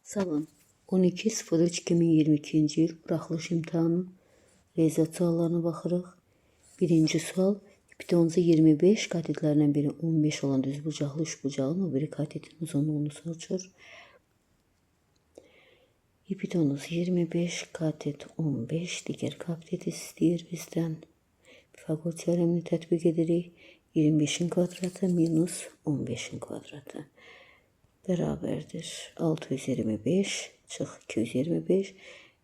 Salam. 12.03.2022 il buraxılış imtahanı riyaziyyat suallarına baxırıq. Birinci sual. Hipotenuzu 25, katetlərdən biri 15 olan düzbucaqlı üçbucağın o biri katetin uzunluğunu soruşur. Hipotenuz 25, katet 15, digər kateti istəyir bizdən. Pifagor teoremini tətbiq edirik. 25'in kvadratı minus 15'in kvadratı beraberdir. 625 çıx 225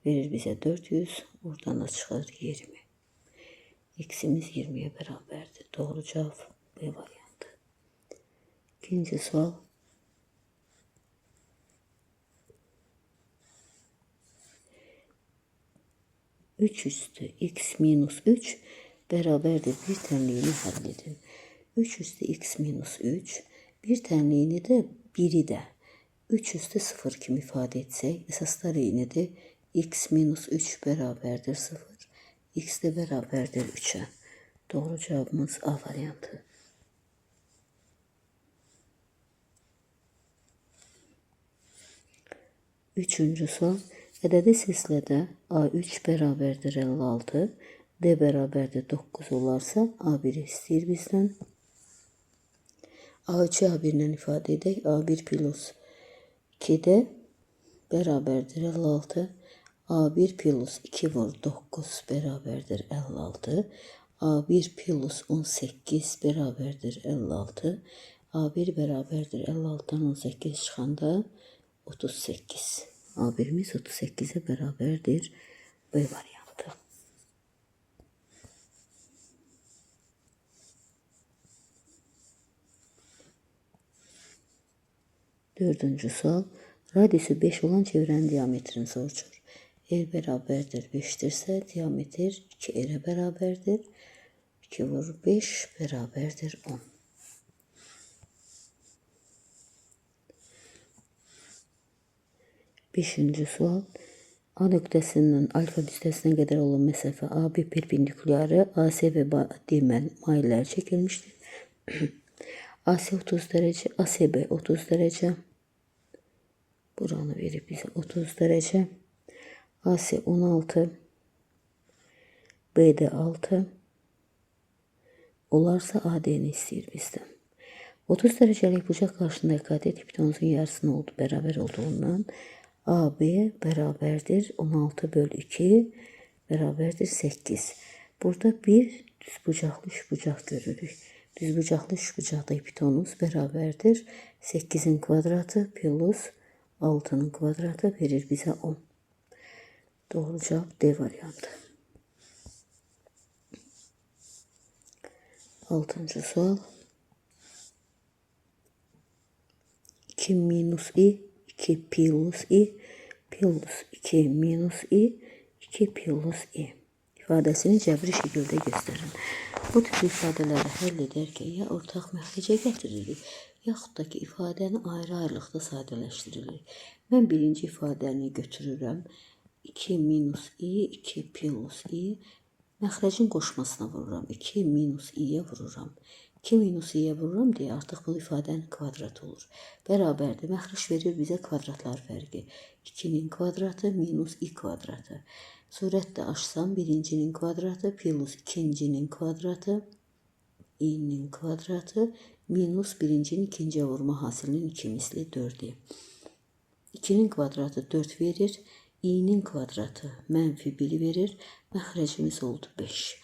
verir bize 400. Oradan da çıxar 20. X'imiz 20'ye beraberdir. Doğru cevap B variantı. İkinci sual. Üç üstü x minus 3 beraberdir bir tenliğini hal edin. 3 üstü x minus 3 bir tenliğini de biri de 3 üstü 0 kimi ifade etsek esasları yine de x minus 3 beraberdir 0. X de beraberdir 3'e. Doğru cevabımız A variantı. Üçüncü sual. Ədədi silsilədə A3 beraberdir 56, D beraberdir 9 olarsa A1 istəyir bizdən. A3'ü A1'lə ifadə edək. A1 plus 2'də beraberdir 56. A1 plus 2 vur 9 beraberdir 56. A1 plus 18 beraberdir 56. A1 beraberdir 56'dan 18 çıxanda 38. A1'imiz 38'e beraberdir. B variantı. Dördüncü sual. Radiusu 5 olan çevrenin diametrini soruşur. R beraberdir 5'tirsə diametr 2R'e beraberdir. 2 vur 5 beraberdir 10. Beşinci sual. A nöqtəsindən alfa düstəsinə qədər olan məsafə AB perpendikulyarı AC və BD mailləri çəkilmişdir. AC 30 dərəcə, ACB 30 dərəcə. Buranı verib bizə 30 dərəcə. AC 16, BD 6. Olarsa AD'ni istəyir bizdən. 30 dərəcəlik bucaq qarşısındakı katet hipotenuzun yarısına oldu, beraber olduğundan AB beraberdir 16 bölü 2 beraberdir 8. Burada bir düzbucaqlı üçbucaq görürük. Düzbucaqlı üçbucaqda hipotenuz beraberdir 8'in kvadratı plus 6'nın kvadratı verir bize 10. Doğru cevap D variantı. 6. sual. 2 minus i 2 plus i plus 2 minus i 2 plus i ifadesini cəbri şəkildə göstərin. Bu tip ifadələri həll edərkən ya ortaq məxrəcə gətiririk, yaxud da ki ifadəni ayrı-ayrılıqda sadələşdiririk. Mən birinci ifadəni götürürəm. 2 minus i 2 plus i məxrəcin qoşmasına vururam. 2 minus i'yə vururam. 2 minus i'yə vururam deyə artıq bu ifadənin kvadratı olur. Bərabərdir. Məxrəc verir bizə kvadratlar fərqi. 2'nin kvadratı minus i kvadratı. Surətdə açsam birincinin kvadratı plus ikincinin kvadratı i'nin kvadratı minus birincinin ikinciyə vurma hasilinin 2 misli 4'i. 2'nin kvadratı 4 verir. i'nin kvadratı mənfi 1 verir. Məxrəcimiz oldu 5.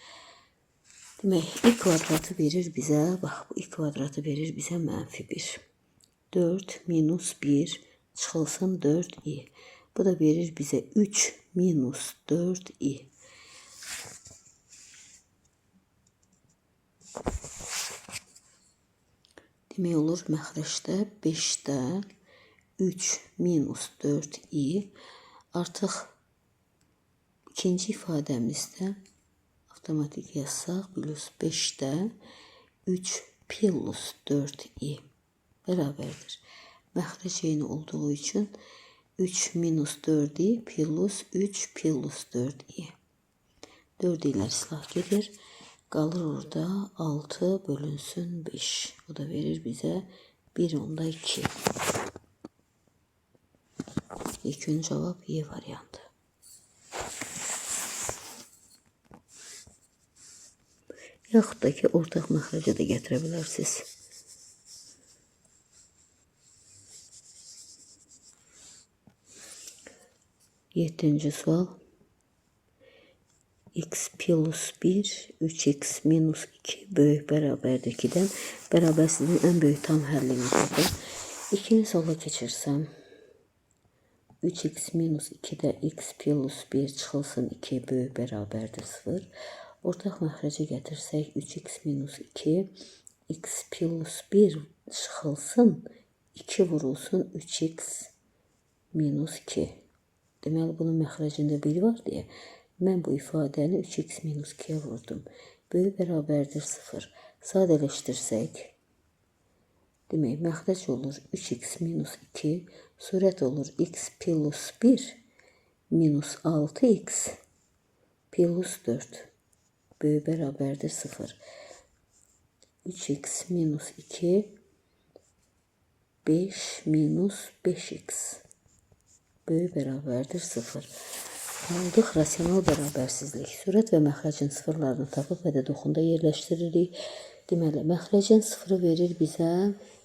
Demək, i kvadratı verir bizə, bax bu i kvadratı verir bizə mənfi 1. 4 minus 1 çıxılsın 4i. Bu da verir bizə 3 minus 4i. Demək olur məxrəcdə 5'də 3 minus 4i. Artıq ikinci ifadəmizdə avtomatik yazsaq plus 5'də 3 plus 4i beraberdir. Məxrəc eyni olduğu üçün 3 minus 4i plus 3 plus 4i. 4 ilə islah gedir. Qalır orada 6 bölünsün 5. O da verir bizə 1/2. İlkin cevap Y variantı. Yaxud da ki, ortaq məxrəcə də gətirə bilərsiniz. 7-ci sual. X plus 1, 3x minus 2 böyük bərabərdir 2-dən. Bərabərsizliyin ən böyük tam həllini tapın. İkinci suala keçirsəm. 3x minus 2-də x plus 1 çıxılsın 2 böyük bərabərdir 0. Ortaq məxrəcə gətirsək 3x minus 2, x plus 1 çıxılsın 2 vurulsun 3x minus 2. Deməli, bunun məxrəcində 1 var deyə mən bu ifadəni 3x minus 2'ye vurdum. Böyük bərabərdir 0. Sadələşdirsək, demək, məxrəc olur 3x minus 2, surət olur x plus 1 minus 6x plus 4. Böyük bərabərdir 0. 3x minus 2, 5 minus 5x. Böyük bərabərdir 0. Aldıq rasional bərabərsizlik. Sürət və məxrəcin sıfırlarını tapıb və də doxunda yerləşdiririk. Deməli, məxrəcin sıfırı verir bizə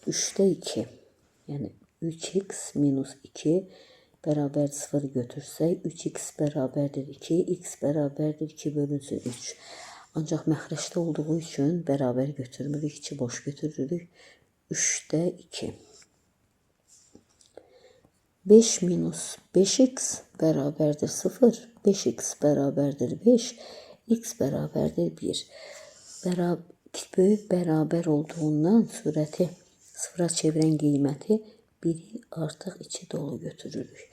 3'də 2. Yəni 3x minus 2 bərabər 0 götürsək, 3x bərabərdir 2, x bərabərdir 2 bölünsün 3. Ancaq məxrəcdə olduğu üçün bərabər götürmürük, 2 boş götürürük. 3'də 2. 5 minus 5x bərabərdir 0, 5x bərabərdir 5, x bərabərdir 1. Böyük bərabər olduğundan surəti sıfıra çevirən qiyməti 1'i artıq 2 dolu götürürük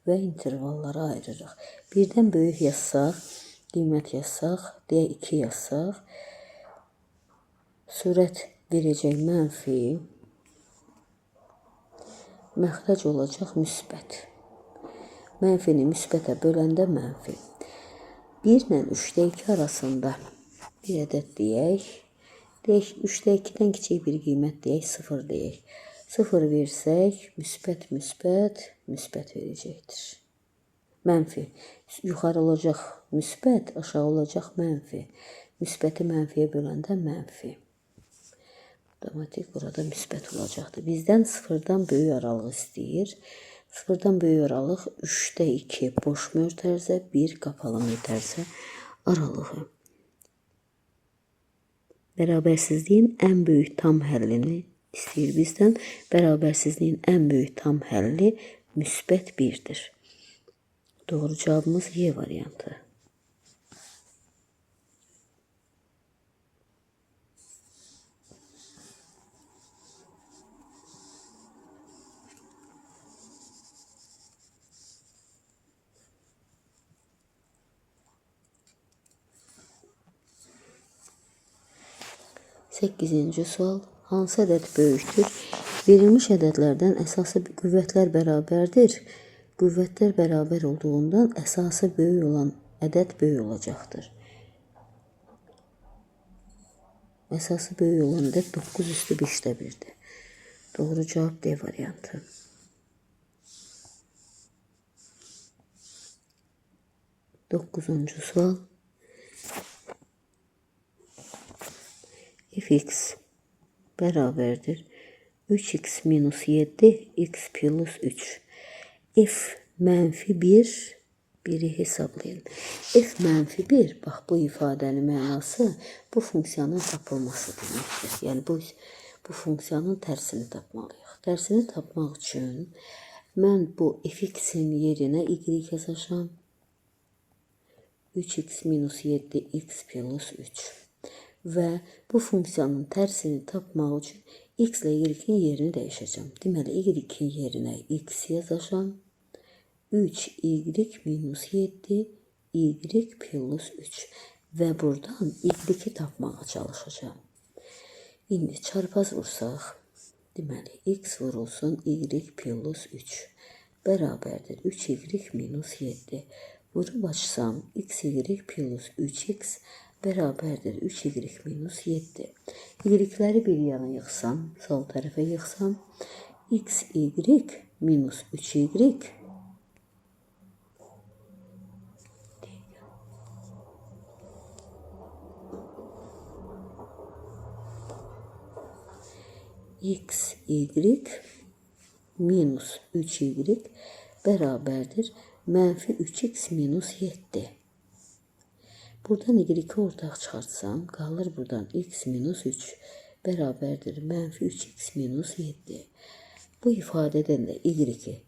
və intervallara ayırırıq. 1'dən böyük yazsaq, qiymət yazsaq, deyə 2 yazsaq, surət verəcək mənfi, məxrəc olacaq müsbət. Mənfini müsbətə böləndə mənfi. 1 ilə 3'də 2 arasında bir ədəd deyək. Deyək, 3'də 2'dən kiçik bir qiymət deyək, 0 deyək. 0 versək, müsbət, müsbət, müsbət verəcəkdir. Mənfi. Yuxarı olacaq müsbət, aşağı olacaq mənfi. Müsbəti mənfiyə böləndə mənfi. Avtomatik burada müsbət olacaqdır. Bizdən 0'dan böyük aralıq istəyir. 0'dan böyük aralıq 3'də 2 boş mötərizə, 1 qapalı mötərizə aralığı. Bərabərsizliyin ən böyük tam həllini istəyir bizdən. Bərabərsizliyin ən böyük tam həlli müsbət 1'dir. Doğru cavabımız Y variantı. Səkkizinci sual. Hansı ədəd böyükdür? Verilmiş ədədlərdən əsası qüvvətlər bərabərdir. Qüvvətlər bərabər olduğundan əsası böyük olan ədəd böyük olacaqdır. Əsası böyük olan ədəd 9 üstü 5'də 1'dir. Doğru cavab D variantı. Dokuzuncu sual. Fx bərabərdir 3x minus 7 x plus 3. F mənfi 1, 1'i hesablayın. F mənfi 1, bax bu ifadənin mənası bu funksiyanın tapılması deməkdir. Yəni bu funksiyanın tərsini tapmalıyıq. Tərsini tapmaq üçün mən bu fx'in yerinə y yazacağam. 3x minus 7 x plus 3. Və bu funksiyanın tərsini tapmaq üçün x ilə y-in yerini dəyişəcəm. Deməli, y-in yerinə x yazacağam. 3y minus 7 y plus 3. Və buradan y-i tapmağa çalışacağım. İndi çarpaz vursaq, deməli, x vurulsun y plus 3. Bərabərdir 3y minus 7. Vurub açsam, xy plus 3x bərabərdir 3y minus 7. Y-ləri bir yana yıxsam, sol tərəfə yıxsam, xy minus 3y x, y minus 3y beraberdir. Mənfi 3x minus 7. Buradan y ortaq çıxartsam, qalır buradan x minus 3 beraberdir. Mənfi 3x minus 7. Bu ifadədən də y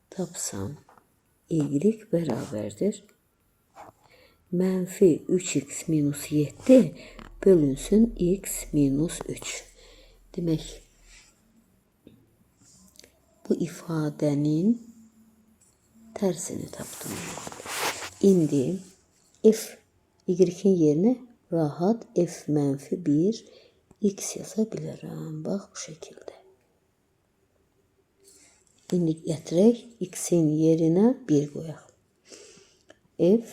tapsam, y beraberdir. Mənfi 3x minus 7 bölünsün x minus 3. Demək, bu ifadənin tərsini tapdım. İndi f y'in yerinə rahat f mənfi 1 x yaza bilərəm. Bax bu şəkildə. İndi gətirək x'in yerinə 1 qoyaq. F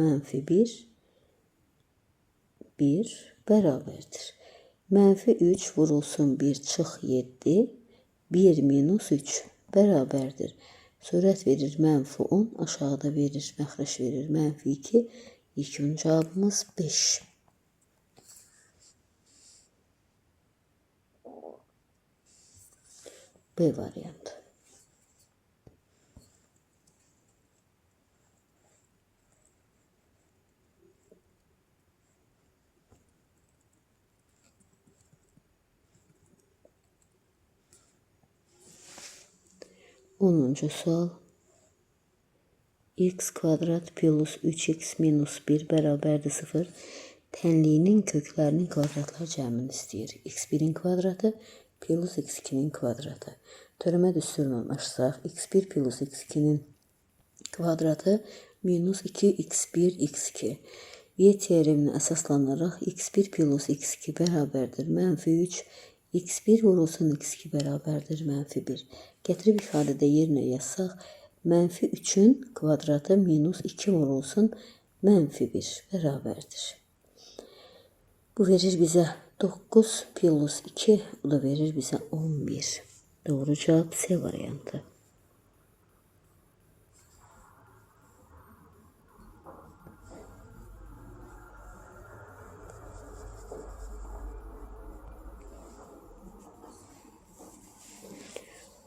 mənfi 1 beraberdir. Mənfi 3 vurulsun 1 çıx 7. 1 minus 3 beraberdir. Sürət verir mənfi 10. Aşağıda verir, məxrəc verir mənfi 2. İlkin cavabımız 5. B variantı. Onuncu sual. X kvadrat plus 3x minus 1 beraberdir 0. Tənliyinin köklərinin kvadratlar cəmini istəyir. x1'in kvadratı plus x2'nin kvadratı. Törəmə düsturundan açsaq, x1 plus x2'nin kvadratı minus 2x1 x2. Y teoreminə əsaslanaraq x1 plus x2 beraberdir. Mənfi 3 x1 vurulsun x2 beraberdir mənfi 1. Gətirib ifadədə yerinə yazsaq, mənfi 3'ün kvadratı minus 2 vurulsun mənfi 1 beraberdir. Bu verir bizə 9 plus 2, bu da verir bizə 11. Doğru cevap C variantı.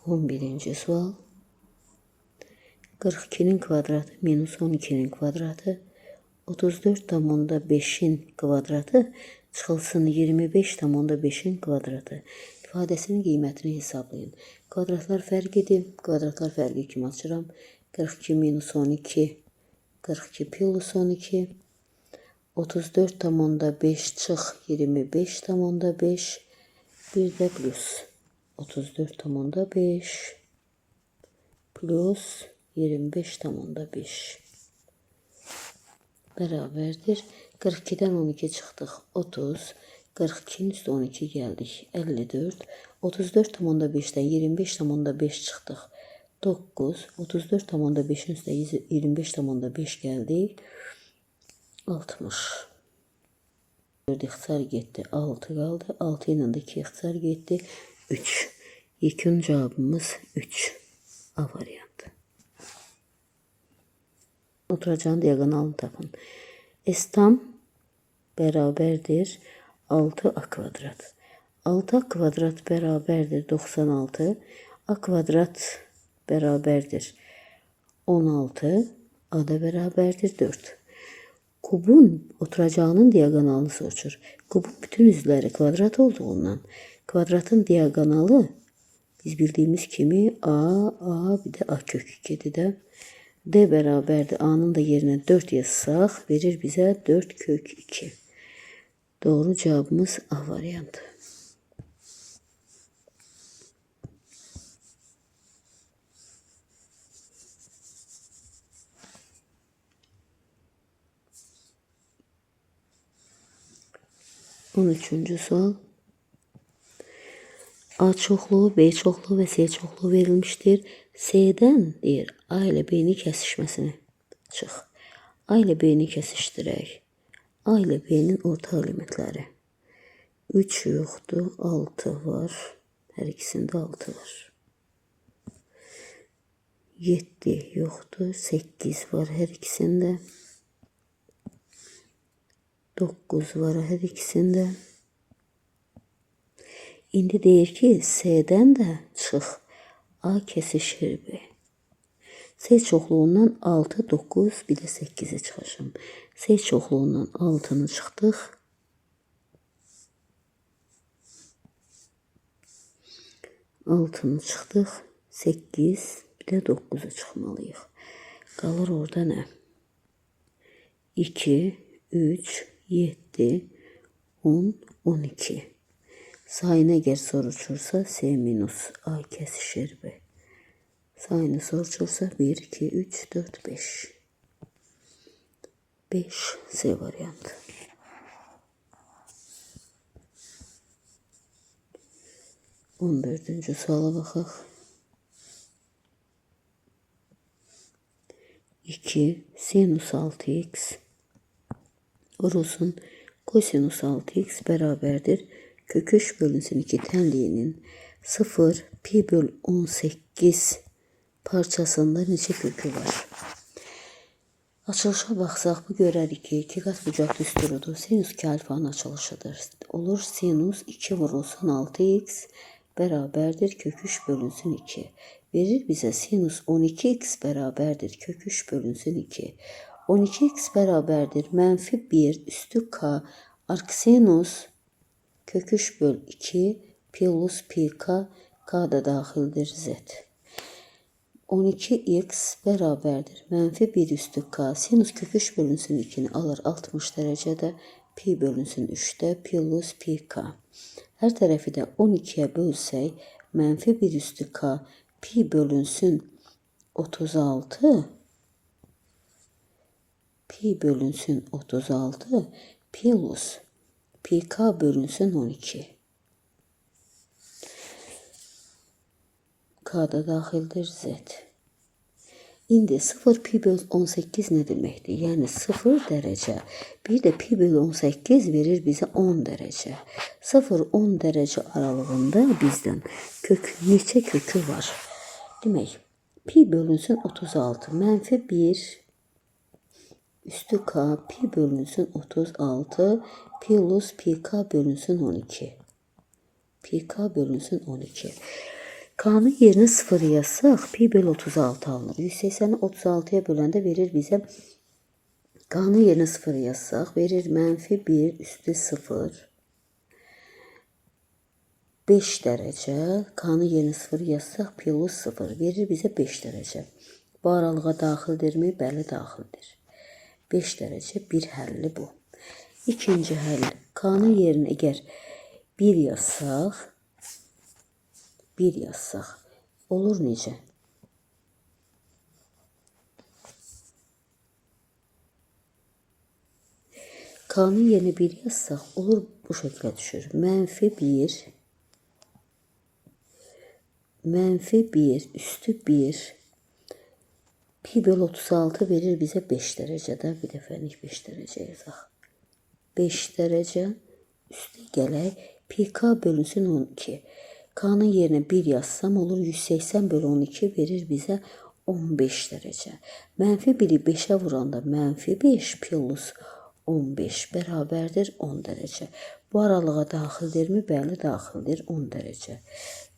Birinci sual. 42'nin kvadratı minus 12'nin kvadratı 34,5'in kvadratı çıxılsın 25,5'in kvadratı. İfadəsinin qiymətini hesablayın. Kvadratlar fərq edin. Kvadratlar fərqi kimi açıram. 42 minus 12, 42 plus 12, 34,5 çıx 25,5, bir də plus 34,5 plus 25,5 beraberdir. 42'den 12 çıxdıq 30. 42'nin üstü 12 geldik 54. 34,5'den 25,5 çıxdıq 9. 34,5'in üstü 25,5 geldik 60. 4 ixtisar getdi 6 qaldı. 6 ilə də 2 ixtisar getdi 3. Yekun cevabımız 3. A variantı. Oturacağın diagonalını tapın. S tam beraberdir 6a kvadrat. 6a kvadrat beraberdir 96. A kvadrat beraberdir 16. A da beraberdir 4. Kubun oturacağının diagonalını soruşur. Kubun bütün üzləri kvadrat olduğundan kvadratın diagonalı biz bildiğimiz kimi A bir de A kök 2'dir də. D beraberdir. A'nın da yerine 4 yazsaq verir bize 4 kök 2. Doğru cevabımız A variantı. On üçüncü sual. A çoxluğu, B çoxluğu ve C çoxluğu verilmiştir. C'den deyir A ile B'nin kesişmesini çıx. A ile B'ni kesişdirək. A ile B'nin orta elementləri. 3 yoxdur, 6 var. Hər ikisində 6 var. 7 yoxdur, 8 var hər ikisində. 9 var hər ikisində. İndi deyir ki, S'dən də çıx. A kəsişir B. S çoxluğundan 6, 9, bir də 8'i çıxacağım. S çoxluğundan 6'nı çıxdıq. 6'nı çıxdıq. 8, bir də 9'u çıxmalıyıq. Qalır orada nə? 2, 3, 7, 10, 12. Sayını əgər soruşursa S minus A kəsişir B. Sayını soruşursa 1, 2, 3, 4, 5. 5 C variantı. 14-cü suala baxaq. 2 sinus 6x vurulsun kosinus 6x bərabərdir. Kök 3 bölünsün 2 tənliyinin 0 pi böl 18 parçasında neçə kökü var? Açılışa baxsaq bu görərik ki 2 qat bucaq düsturudur. Sinus 2 alfanın açılışıdır. Olur sinus 2 vurulsun 6x bərabərdir kök 3 bölünsün 2. Verir bizə sinus 12x bərabərdir kök 3 bölünsün 2. 12x bərabərdir mənfi 1 üstü k arcsinus kök 3 böl 2 plus pi k, k da daxildir z. 12x bərabərdir mənfi 1 üstü k sinus kök 3 bölünsün 2'ni alır 60 dərəcədə pi bölünsün 3'də plus pi k. Hər tərəfi də 12'ye bölsək mənfi 1 üstü k pi bölünsün 36 pi bölünsün 36 plus pi k bölünsün 12. K da daxildir z. İndi 0 pi böl 18 ne deməkdir? Yəni 0 dərəcə. Bir də pi böl 18 verir bizə 10 dərəcə. 0-10 dərəcə aralığında bizdən neçə kökü var? Demək, pi bölünsün 36 mənfi 1 üstü k pi bölünsün 36 plus pi k bölünsün 12. Pi k bölünsün 12. K'nın yerine 0 yazsaq, pi böl 36 alınır. 180'i 36'ya böləndə verir bizə, K'nın yerine 0 yazsaq, verir mənfi 1 üstü 0. 5 dərəcə. K'nın yerine 0 yazsaq, plus 0 verir bizə 5 dərəcə. Bu aralığa daxildirmi? Bəli, daxildir. 5 dərəcə bir həlli bu. İkinci həlli. K'nın yerine əgər 1 yazsaq, olur necə? K'nın yerine 1 yazsaq, olur bu şəklə düşür. Mənfi 1 üstü 1 pi böl 36 verir bizə 5 dərəcədə. Bir dəfəlik 5 dərəcə yazaq. 5 dərəcə üstü gələk pi k bölünsün 12. K'nın yerine 1 yazsam olur 180 bölü 12 verir bizə 15 dərəcə. Mənfi 1'i 5'e vuranda mənfi 5 plus 15 bərabərdir 10 dərəcə. Bu aralığa daxildirmi? Bəli, daxildir 10 dərəcə.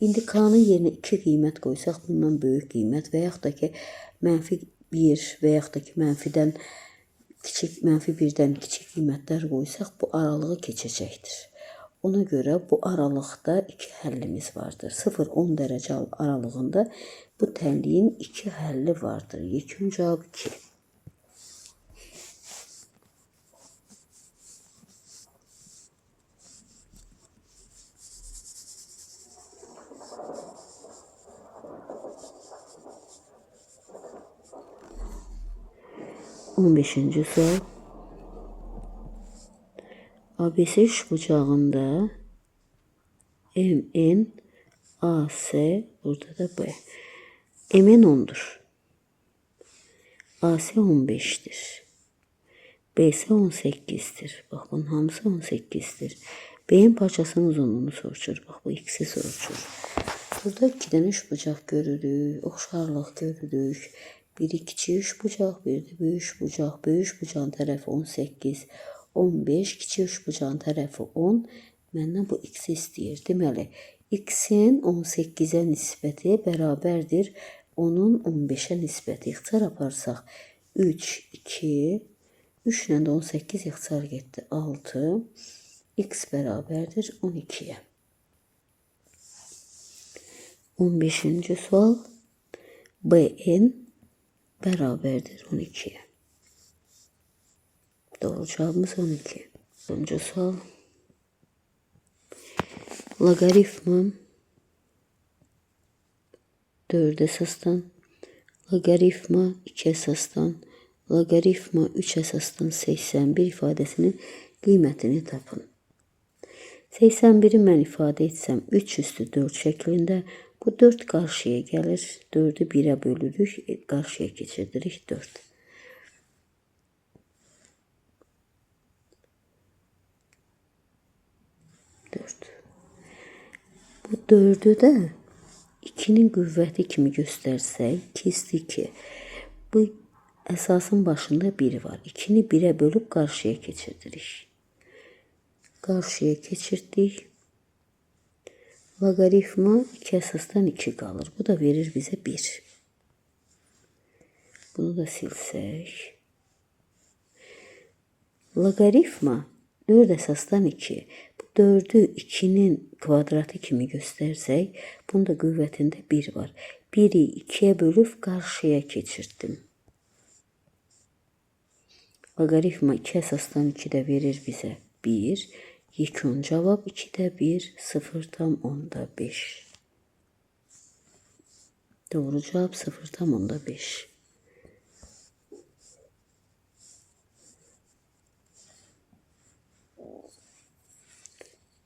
İndi K'nın yerine 2 qiymət qoysaq bundan böyük qiymət və yaxud da ki mənfi 1 və yaxud da ki mənfi 1'dən kiçik qiymətlər qoysaq bu aralığı keçəcəkdir. Ona görə bu aralıqda 2 həllimiz vardır. 0-10 dərəcə aralığında bu tənliyin 2 həlli vardır. Yekun cavab 2. On beşinci sual. ABC üçbucağında MN, AC, burada da B. MN 10'dur. AC 15'dir. BC 18'dir. Bax, bunun hamısı 18'dir. B'nin parçasının uzunluğunu soruşur. Bax, bu ikisi soruşur. Burada 2'dən 3 bucaq görürük. Oxşarlıq görürük. Biri kiçik üçbucaq, biri də böyük üçbucaq. Böyük üçbucağın tərəfi 18, 15, kiçik üçbucağın tərəfi 10. Məndən bu x istəyir. Deməli, X'in 18'e nisbəti bərabərdir onun 15'e nisbəti. İxtisar aparsaq 3, 2, 3 ilə də 18 ixtisar getdi 6. X bərabərdir 12'ye. 15-ci sual. Bn bərabərdir 12'ye. Doğru cevabımız 12. 10-cu sual. Logaritma 4 əsasdan, logaritma 2 əsasdan, logaritma 3 əsasdan 81 ifadəsinin qiymətini tapın. 81'i mən ifadə etsəm 3 üstü 4 şəklində, bu 4 qarşıya gəlir, 4'ü 1'ə bölürük, qarşıya keçirdirik 4. Bu 4'ü də 2'nin qüvvəti kimi göstərsək, 2 üstü 2. Bu əsasın başında 1 var. 2'ni 1'ə bölüb qarşıya keçirdirik. Qarşıya keçirdik. Logaritma 2 əsasdan 2 qalır. Bu da verir bizə 1. Bunu da silsək. Logaritma 4 əsasdan 2. Bu 4'ü 2'nin kvadratı kimi göstərsək, bunda qüvvətində 1 var. 1'i 2'ye bölüb qarşıya keçirdim. Logaritma 2 əsasdan 2 də verir bizə 1. Yekun cavab 2'də 1, 0,5. Doğru cevap 0,5.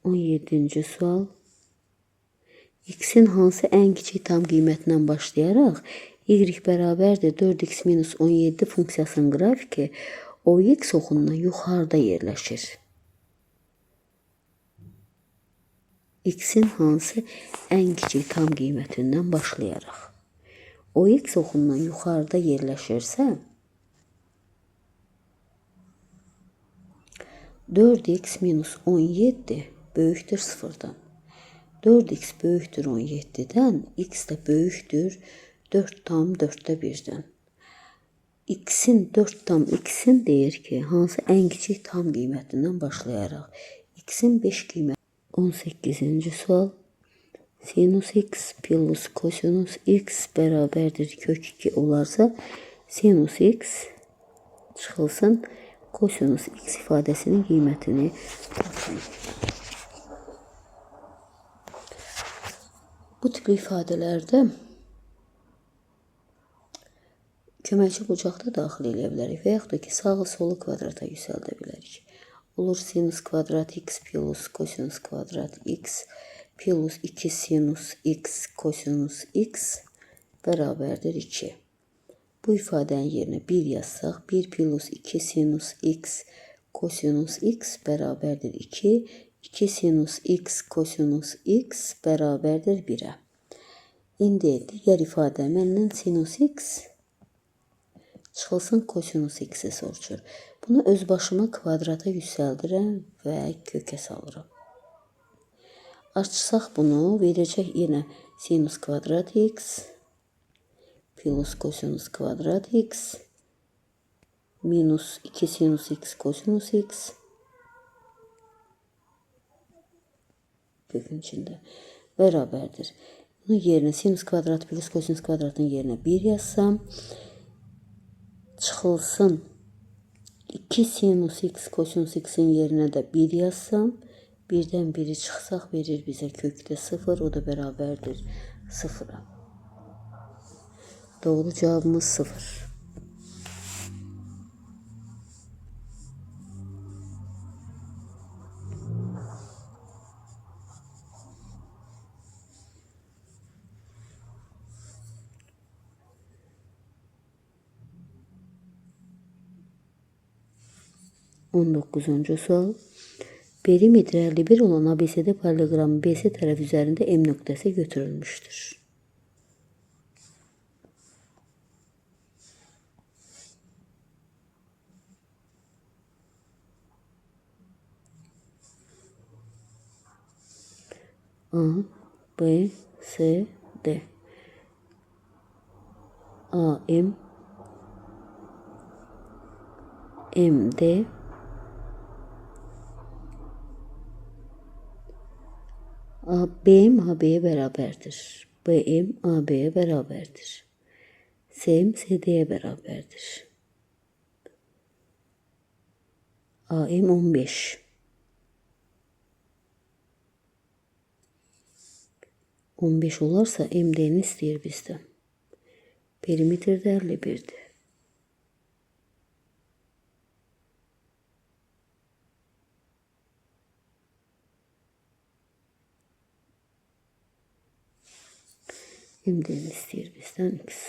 17-ci sual. X'in hansı ən kiçik tam qiymətindən başlayaraq y bərabərdir 4x minus 17 funksiyasının qrafiki OX oxundan yuxarıda yerləşir. X'in hansı ən kiçik tam qiymətindən başlayaraq OX oxundan yuxarıda yerləşirsə 4x minus 17 böyükdür 0'dan. 4x böyükdür 17'den, x de böyükdür 4 tam 4'te 1'den. X'in 4 tam x'in deyir ki, hansı ən kiçik tam qiymətindən başlayaraq. X'in 5 qiymət. 18-ci sual. Sinus x plus kosinus x bərabərdir kök 2 olarsa, sinus x çıxılsın, kosinus x ifadəsinin qiymətini tapın. Bu tipli ifadələrdə köməkçi bucaqda daxil edə bilərik və yaxud da ki, sağı solu kvadrata yüksəldə bilərik. Olur sinus kvadrat x plus kosinus kvadrat x plus 2 sinus x kosinus x bərabərdir 2. Bu ifadənin yerinə 1 yazsaq, 1 plus 2 sinus x kosinus x bərabərdir 2. 2 sinus x kosinus x bərabərdir 1'ə. İndi digər ifadə məndən sinus x çıxılsın kosinus x'i soruşur. Bunu öz başıma kvadrata yüksəldirəm və kökə salıram. Açsaq bunu verəcək yenə sinus kvadrat x plus kosinus kvadrat x minus 2 sinus x kosinus x kökün içində bərabərdir. Bunun yerinə sinus kvadrat plus kosinus kvadratın yerinə 1 yazsam, çıxılsın 2 sinus x kosinus x'in yerinə də 1 yazsam, 1'dən 1'i çıxsaq verir bizə kökdə 0, o da bərabərdir 0'a. Doğru cevabımız 0. On 19. sual. Perimetri 51 olan ABCD paralelogramı BC tərəf üzərində M nöqtəsi götürülmüşdür. A. B, C, D. A, M, M, D, BM AB'ye beraberdir. BM AB'ye beraberdir. SM CD'ye beraberdir. AM 15. 15 olarsa MD'ni istəyir bizdən. Perimetrdə 51'dir. MD'ni istəyir bizdən X.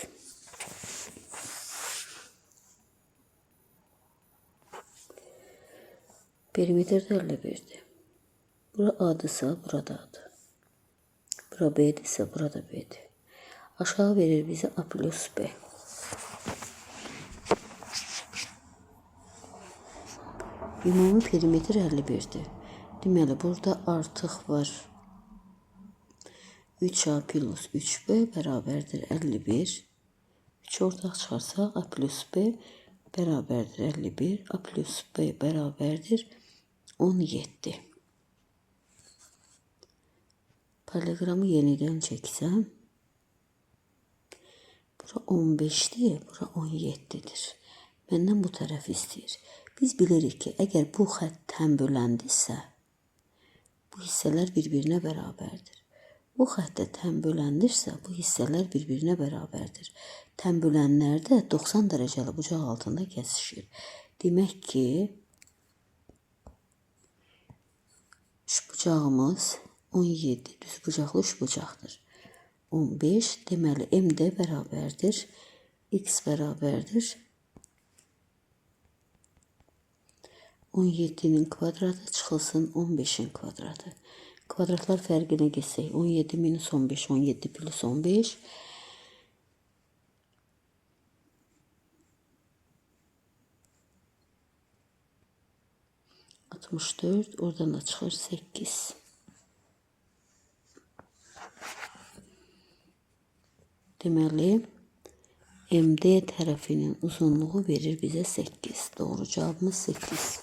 Perimetrdə 51'dir. Bura A'dırsa burada A'dır. Bura B'dirsə burada B'dir. Aşağı verir bize A plus B. Ümumi perimetr 51'dir. Deməli burada artıq var. 3A plus 3B beraberdir 51. 3 ortaq çıxarsa A plus B beraberdir 51. A plus B beraberdir 17. Paralelogramı yeniden çeksem. Bura 15'dir, bura 17'dir. Məndən bu tərəf istəyir. Biz bilirik ki, əgər bu xəttdən böləndirsə, bu hissələr bir-birinə bərabərdir. Bu xəttə tən böləndirsə, bu hissələr bir-birinə bərabərdir. Tən bölənlər də 90 dərəcəli bucaq altında kəsişir. Demək ki, üçbucağımız 17 düz bucaqlı üçbucaqdır. 15 deməli M də bərabərdir. X bərabərdir. 17'nin kvadratı çıxılsın 15'in kvadratı. Kvadratlar fərqinə geçsək 17 minus 15, 17 plus 15. Oradan da çıxır 8. Deməli, MD tərəfinin uzunluğu verir bizə 8. Doğru cavabımız 8.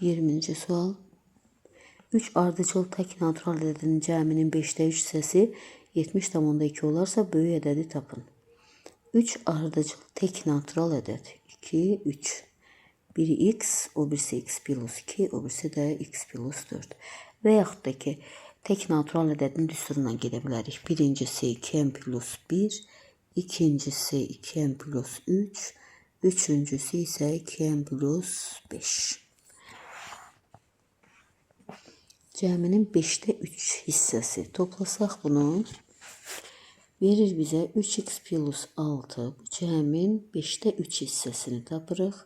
Yirminci sual. 3 ardıcıl tək natural ədədinin cəminin 5'də 3 hissəsi 70,2 olarsa böyük ədədi tapın. 3 ardıcıl tək natural ədəd 2, 3. Biri x, o birisi x plus 2, o birisi də x plus 4. Və yaxud da ki, tək natural ədədin düsturundan gedə bilərik. Birincisi 2n plus 1, ikincisi 2n plus 3, üçüncüsü isə 2n plus 5. Cəminin 5'də 3 hissəsi. Toplasaq bunu verir bizə 3x plus 6. Bu cəmin 5'də 3 hissəsini tapırıq.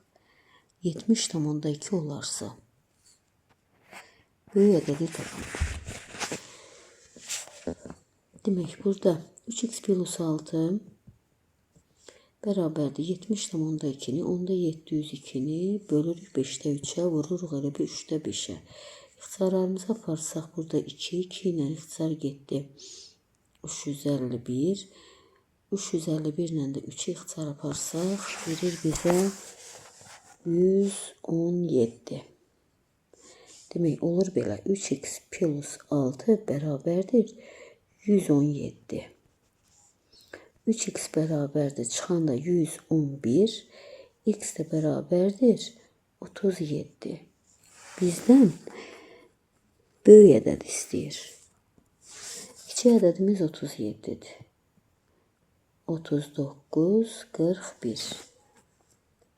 70,2 olarsa böyük ədədi tapın. Demək burada 3x plus 6 bərabərdir 70,2'ni, onda 702'ni bölürük 5'də 3'ə, vururuq elə bir 3'də 5'ə. İxtisarlarımıza aparsaq burada 2 ilə ixtisar getdi. 351. 351 ilə də 3'ü ixtisar aparsaq verir bizə 117. Demək olur belə 3x plus 6 bərabərdir 117. 3x bərabərdir çıxan da 111. X də bərabərdir 37. Bizdən böyük ədəd istəyir. Kiçik ədədimiz 37'dir. 39, 41.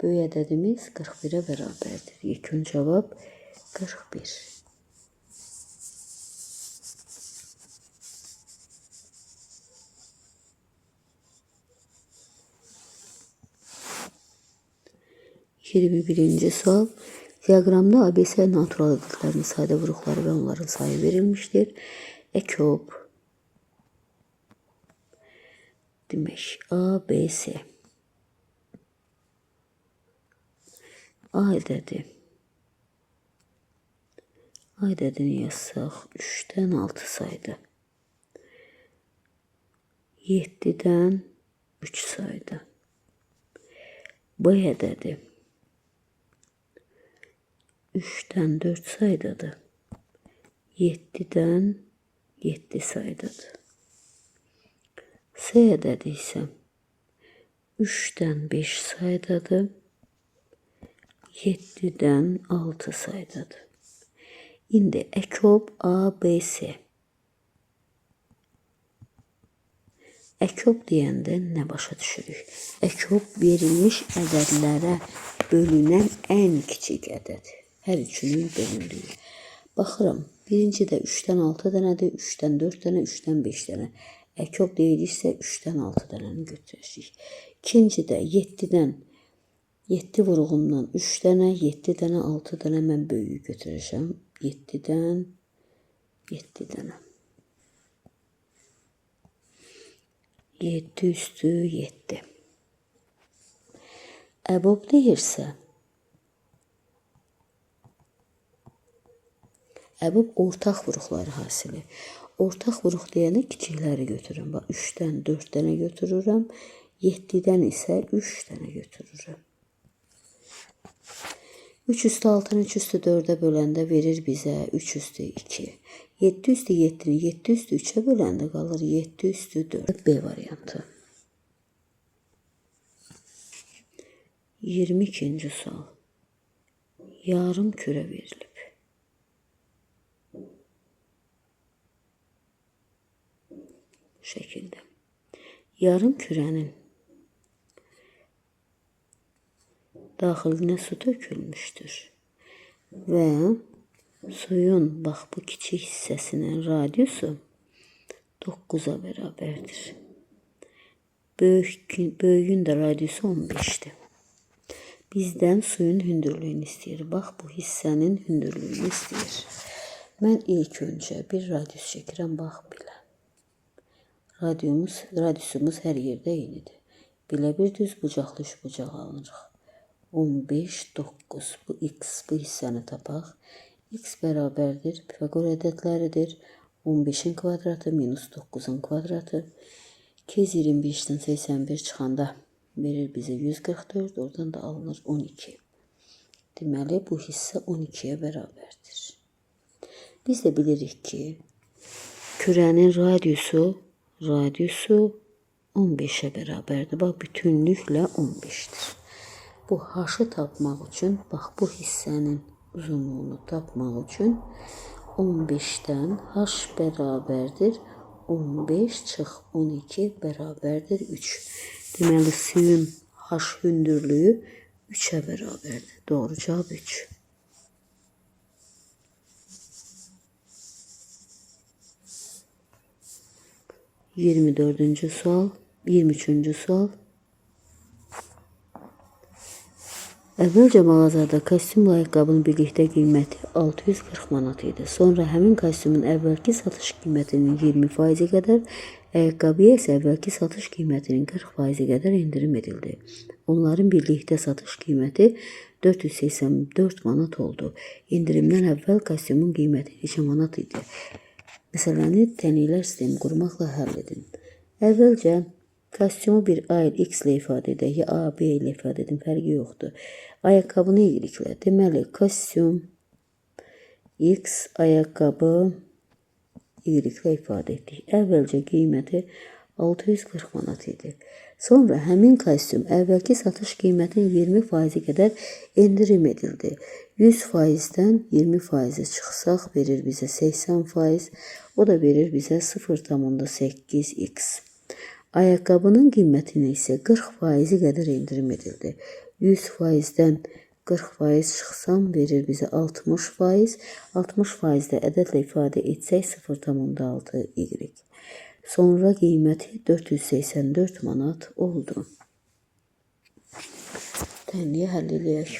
Böyük ədədimiz 41'ə bərabərdir. Yekun cavab 41. Birinci sual. Diaqramda ABC natural ədədlərinin sadə vuruqları və onların sayı verilmişdir. Ekop Demək, A, B, C. A ədədi. A ədədini yazsaq 3-dən 6 saydı. 7-dən 3 saydı. B ədədi 3-dən 4 saydadır. 7-dən 7 saydadır. C ədədi isə 3-dən 5 saydadır. 7-dən 6 saydadır. İndi əkob A, B, C. Əkob deyəndə nə başa düşürük? Əkob verilmiş ədədlərə bölünən ən kiçik ədəd. Hər üçünün bölündüyü. Baxıram, birincidə 3-dən 6 dənədir, 3-dən 4 dənə, 3-dən 5 dənə. Əkob deyilirsə 3-dən 6 dənəni götürəcəyik. İkincidə 7-dən 7 vurğundan 3 dənə, 7 dənə, 6 dənə mən böyüyü götürəcəm. 7-dən 7 dənə. 7 üstü 7. Əbob deyirsə, əbob ortaq vuruqları hasili. Ortaq vuruq deyəndə kiçikləri götürürəm. 3-dən 4 dənə götürürəm. 7-dən isə 3 dənə götürürəm. 3 üstü 6-nı 3 üstü 4-ə böləndə verir bizə 3 üstü 2. 7 üstü 7-ni 7 üstü 3-ə böləndə qalır 7 üstü 4. B variantı. 22-ci sual. Yarım kürə verilib. Şəkildə. Yarım kürənin daxilinə su tökülmüşdür və suyun, bax bu kiçik hissəsinin radiusu 9-a bərabərdir. Böyüyün də radiusu 15-dir. Bizdən suyun hündürlüyünü istəyir. Bax bu hissənin hündürlüyünü istəyir. Mən ilk öncə bir radius çəkirəm, bax belə. Radiusumuz hər yerdə eynidir. Belə bir düz bucaqlı üç bucaq alırıq. 15, 9. Bu x, bu hissəni tapaq. X bərabərdir, Pifaqor ədədləridir. 15-in kvadratı minus 9-un kvadratı. 225-dən 81 çıxanda verir bizə 144, oradan da alınır 12. Deməli, bu hissə 12-yə bərabərdir. Biz də bilirik ki, kürənin radiusu 15-ə bərabərdir. Bax, bütünlüklə 15-dir. Bu h-ı tapmaq üçün, bax, bu hissənin uzunluğunu tapmaq üçün 15-dən h bərabərdir. 15 çıx 12 bərabərdir 3. Deməli, suyun h hündürlüyü 3-ə bərabərdir. Doğru cavab 3. Yirmi sual, 23-cü sual. Əvvəlcə mağazada kostyum ayaqqabının birlikdə qiyməti 640 manat idi. Sonra həmin kostyumun əvvəlki satış qiymətinin 20% qədər, ayaqqabıya isə əvvəlki satış qiymətinin 40% qədər endirim edildi. Onların birlikdə satış qiyməti 484 manat oldu. İndirimdən əvvəl kostyumun qiyməti neçə manat idi? Məsələni tənliklər sistemi qurmaqla həll edin. Əvvəlcə kostyumu bir A ilə X ilə ifadə edək, ya A, B ilə ifadə edin, fərqi yoxdur. Ayaqqabını Y-lə. Deməli, kostyum X, ayaqqabı Y-lə ifadə etdik. Əvvəlcə qiyməti 640 manat idi. Sonra həmin kostyum əvvəlki satış qiymətinin 20% qədər endirim edildi. 100%-dən 20% çıxsaq verir bizə 80%, o da verir bizə 0,8x. Ayaqqabının qiymətinə isə 40% qədər endirim edildi. 100%-dən 40% çıxsam verir bizə 60%. 60%-də ədədlə ifadə etsək 0,6y. Sonra qiyməti 484 manat oldu. Tənliyi həll edək.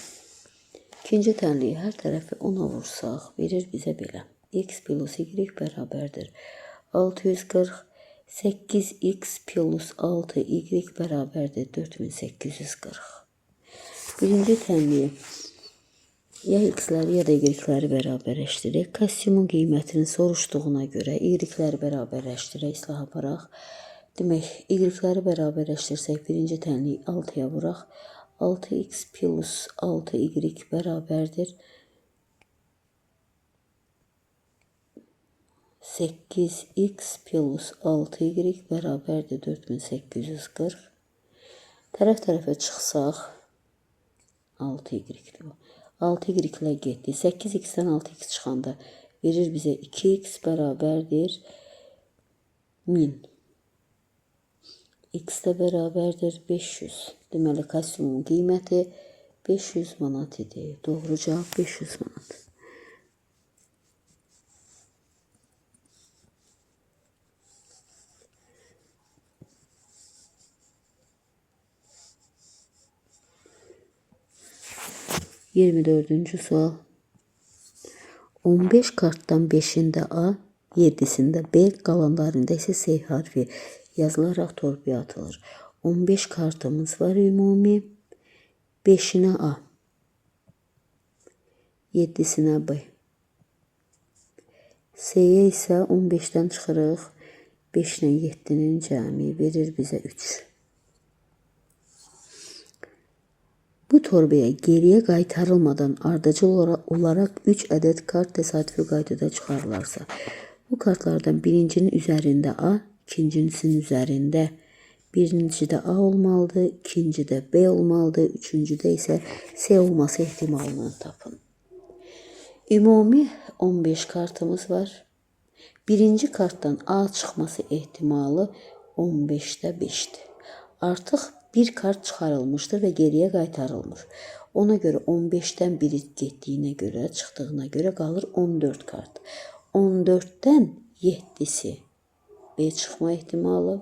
İkinci tənliyi hər tərəfi 10-a vursaq verir bizə belə. X plus Y bərabərdir 640. 8x plus 6y bərabərdir 4840. Birinci tənliyi ya x-ləri ya da y-ləri bərabərləşdirək. Kostyumun qiymətini soruşduğuna görə y-ləri bərabərləşdirək, islah aparaq. Demək, y-ləri bərabərləşdirsək, birinci tənliyi 6-ya vuraq. 6x plus 6y bərabərdir 8x plus 6y bərabərdir 4840. Tərəf-tərəfə çıxsaq 6y-dir. 6y ilə getdi. 8x-dən 6x çıxanda verir bizə 2x bərabərdir 1000. X də bərabərdir 500. Deməli, kostyumun qiyməti 500 manat idi. Doğru cavab 500 manat. Yirmi dördüncü sual. 15 kartdan 5'inde A, 7'sinde B, qalanlarında ise S harfi yazılarak torbaya atılır. 15 kartımız var ümumi. 5'ine A, 7'sine B. S'ye ise 15'ten çıxırıq. 5 ilə 7'nin cəmi verir bizə 3. Bu torbaya geriye qaytarılmadan ardıcıl olarak 3 adet kart tesadüfi qaydada çıxarılarsa, bu kartlardan birincinin üzerinde A, ikincisinin üzerinde birincide A olmalıdır, ikincide B olmalıdır, üçüncüde ise S olması ihtimalını tapın. Ümumi 15 kartımız var. Birinci karttan A çıxması ihtimalı 15'te 5'ti. Artıq bir kart çıxarılmışdır və geriyə qaytarılmış. Ona görə 15'dən biri getdiyinə görə, çıxdığına görə qalır 14 kart. 14'dən 7'si B çıxma ihtimalı.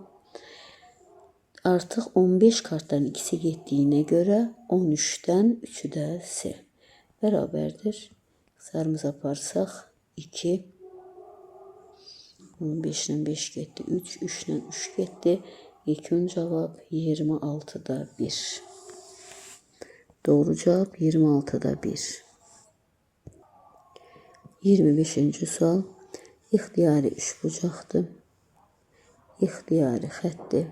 Artıq 15 kartdan ikisi getdiyinə görə 13'dən 3'ü də S. Bərabərdir. Sarımız aparsaq 2. 15 ilə 5 getdi. 3, 3 ilə 3 getdi. İlkin cevap 26'da 1. Doğru cevap 26'da 1. 25. sual. İxtiyari üçbucaqdır. İxtiyari xətdir.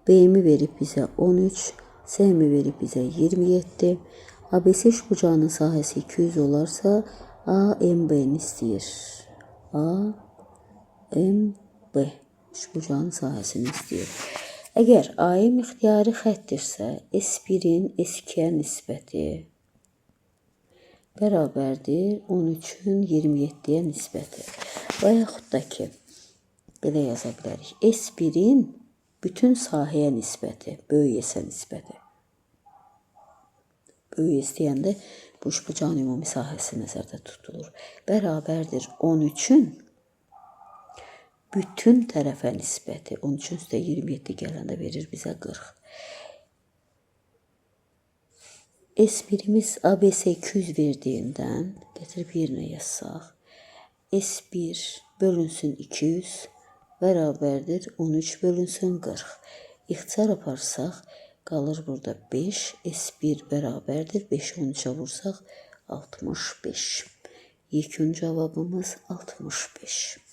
B-mi verib bizə 13, S-mi verib bizə 27. ABC üçbucağının sahəsi 200 olarsa, AMB-ni istəyir. AMB üçbucağının sahəsini istəyir. Əgər AM ixtiyari xətdirsə, S1-in S2-yə nisbəti bərabərdir 13-ün 27-yə nisbəti. Və yaxud da ki, belə yaza bilərik. S1-in bütün sahəyə nisbəti, böyük S-ə nisbəti. Böyük S deyəndə bu üçbucağın ümumi sahəsi nəzərdə tutulur. Bərabərdir 13-ün bütün tərəfə nisbəti. 13'ün üstə 27 gələndə verir bizə 40. S1'imiz ABC 200 verdiyindən getirib yerinə yazsaq. S1 bölünsün 200 bərabərdir 13 bölünsün 40. İxtisar aparsaq qalır burada 5. S1 bərabərdir 5'i 13'ə vursaq 65. Yekun cavabımız 65.